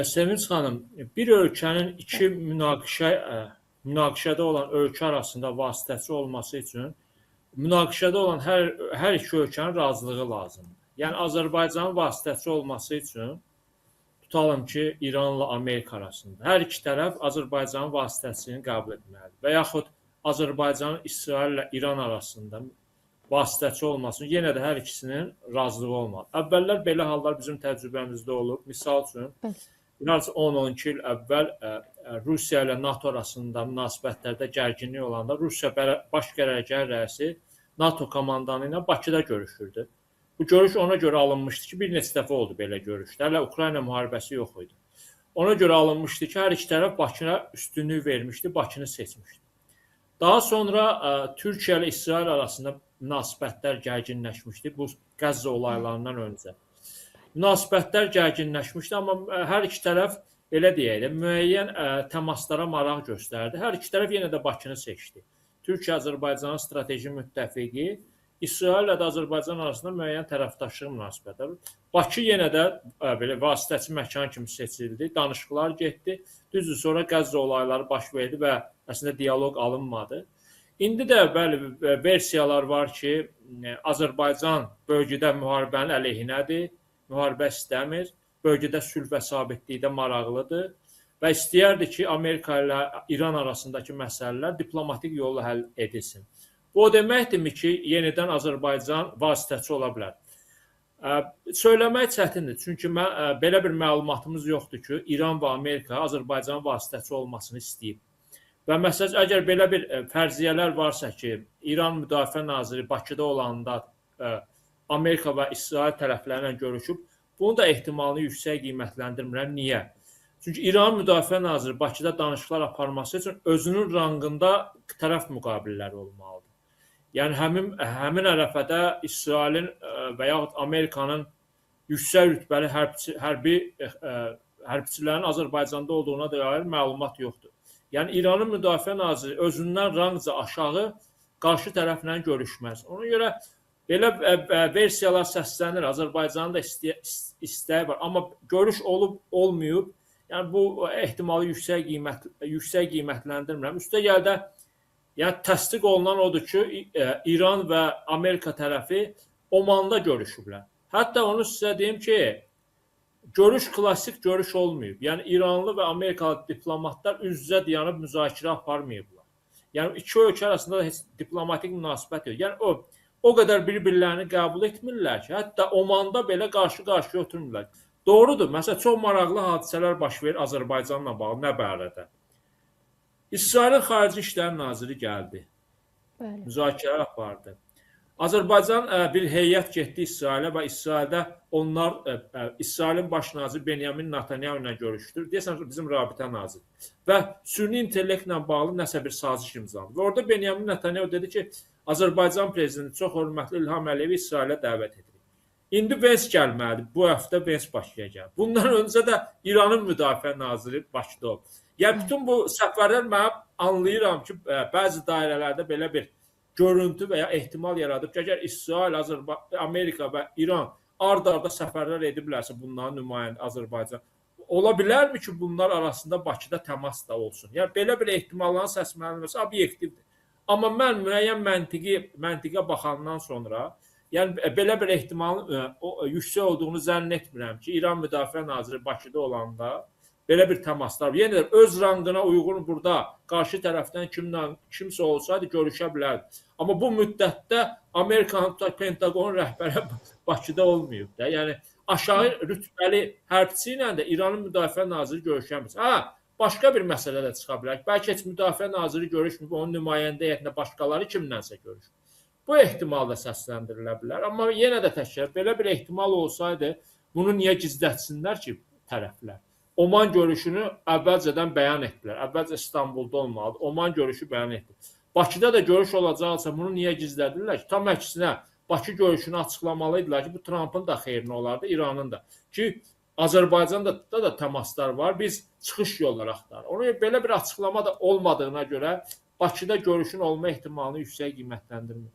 Sevinç xanım, bir ölkənin iki münaqişədə olan ölkə arasında vasitəçi olması üçün münaqişədə olan hər iki ölkənin razılığı lazımdır. Yəni Azərbaycanın vasitəçi olması üçün tutalım ki, İranla Amerika arasında hər iki tərəf Azərbaycanın vasitəçiliyini qəbul etməlidir və yaxud Azərbaycanın İsraillə İran arasında vasitəçi olması üçün yenə də hər ikisinin razılığı olmalı. Əvvəllər belə hallar bizim təcrübəmizdə olub. Misal üçün, biraz 10-12 il əvvəl Rusiya ilə NATO arasında münasibətlərdə gərginlik olanda Rusiya baş qərargah rəisi NATO komandanı ilə Bakıda görüşürdü. Bu görüş ona görə alınmışdı ki, bir neçə dəfə oldu belə görüşlər. Hələ Ukrayna müharibəsi yox idi. Ona görə alınmışdı ki, hər iki tərəf Bakıya üstünlük vermişdi, Bakını seçmişdi. Daha sonra Türkiyə ilə İsrail arasında münasibətlər gərginləşmişdi bu Qəzza olaylarından öncə. Münasibətlər gərginləşmişdi, amma hər iki tərəf belə deyək də müəyyən təmaslara maraq göstərdi. Hər iki tərəf yenə də Bakını seçdi. Türkiyə Azərbaycanın strateji müttəfiqi, İsrail ilə də Azərbaycan arasında müəyyən tərəfdaşlıq münasibətləri. Bakı yenə də belə vasitəçi məkan kimi seçildi, danışıqlar getdi. Düzdür, sonra Qəzza olayları baş verdi və əslində dialoq alınmadı. İndi də bəli versiyalar var ki, Azərbaycan bölgədə müharibənin əleyhinədir, müharibə istəmir, bölgədə sülh və sabitlikdə maraqlıdır və istəyərdi ki, Amerika ilə İran arasındakı məsələlər diplomatik yolla həll edilsin. Bu o deməkdirmi ki, yenidən Azərbaycan vasitəçi ola bilər? Söyləmək çətindir, çünki belə bir məlumatımız yoxdur ki, İran və Amerika Azərbaycanın vasitəçi olmasını istəyib. Və məsələn, əgər belə bir fərziyyələr varsa ki, İran Müdafiə Naziri Bakıda olanda Amerika və İsrail tərəflərlə görüşüb, bunu da ehtimalını yüksək qiymətləndirmirəm. Niyə? Çünki İran Müdafiə Naziri Bakıda danışıqlar aparması üçün özünün rangında tərəf müqabilləri olmalıdır. Yəni həmin ərəfədə İsrailin və yaxud Amerikanın yüksək rütbəli hərbçilərin Azərbaycanda olduğuna dair məlumat yoxdur. Yəni İranın Müdafiə Naziri özündən rangca aşağı qarşı tərəflə görüşməz. Ona görə belə versiyalar səslənir. Azərbaycanın da istəyi var. Amma görüş olub, olmayıb, yəni bu ehtimalı yüksək qiymətləndirmirəm. Üstəgəldə yəni təsdiq olunan odur ki, İran və Amerika tərəfi Omanda görüşüblər. Hətta onu sizə deyim ki, görüş klassik görüş olmayıb. Yəni İranlı və Amerikalı diplomatlar üz-üzə dayanıb müzakirə aparmayıblar. Yəni iki ölkə arasında da heç diplomatik münasibət yox. Yəni o qədər bir-birlərini qəbul etmirlər ki, hətta Omanda belə qarşı-qarşıya oturmurlar. Doğrudur, məsələn, çox maraqlı hadisələr baş verir Azərbaycanla bağlı, nə barədə? İsrailin Xarici İşlər Naziri gəldi. Müzakirələr apardı. Azərbaycan bir heyət getdi İsrailə və İsraildə onlar İsrailin baş naziri Benyamin Netanyahu ilə görüşdü. Deyəsən bizim rabitə naziri. Və süni intellektlə bağlı nəsə bir saziş imzalandı. Və orada Benyamin Netanyahu dedi ki, Azərbaycan prezidenti çox hörmətli İlham Əliyevi İsrailə dəvət edir. İndi Vens gəlməlidir. Bu həftə Vens Bakıya gəlir. Bundan öncə də İranın müdafiə naziri Bakıda olub. Yəni bütün bu səfərlər mən anlayıram ki, bəzi dairələrdə belə bir görüntü və ya ehtimal yaradıb ki, əgər İsrail, Amerika və İran ard-arda səfərlər ediblərsə bunların nümayəndə Azərbaycan, ola bilərmi ki, bunlar arasında Bakıda təmas da olsun? Yəni belə bir ehtimalların səslənilməsi obyektivdir. Amma mən müəyyən məntiqə baxandan sonra, yəni belə bir ehtimalın yüksək olduğunu zənn etmirəm ki, İran Müdafiə Naziri Bakıda olanda belə bir təmaslar. Yenə də öz rangına uyğun burada qarşı tərəfdən kimsə olsaydı görüşə bilərdi. Amma bu müddətdə Amerikanın Pentagon rəhbəri Bakıda olmayıb da. Yəni aşağı rütbəli hərbçi ilə də İranın Müdafiə Naziri görüşəmir. Başqa bir məsələ də çıxa bilər. Bəlkə heç Müdafiə Naziri görüşməyib, onun nümayəndə heyətində başqaları kimlənsə görüşür. Bu ehtimal da səsləndirilə bilər. Amma yenə də təkrar belə bir ehtimal olsaydı, bunu niyə gizlətsinlər ki tərəflər? Oman görüşünü əvvəlcədən bəyan etdilər. Əvvəlcə İstanbulda olmalıdır. Oman görüşü bəyan etdi. Bakıda da görüş olacaqsa bunu niyə gizlədirlər ki? Tam əksinə Bakı görüşünü açıqlamalıydılar ki, bu Trumpın da xeyrinə olardı, İranın da. Ki Azərbaycanda da təmaslar var. Biz çıxış yolları axtarırıq. Ona belə bir açıqlama da olmadığına görə Bakıda görüşün olma ehtimalını yüksək qiymətləndirmir.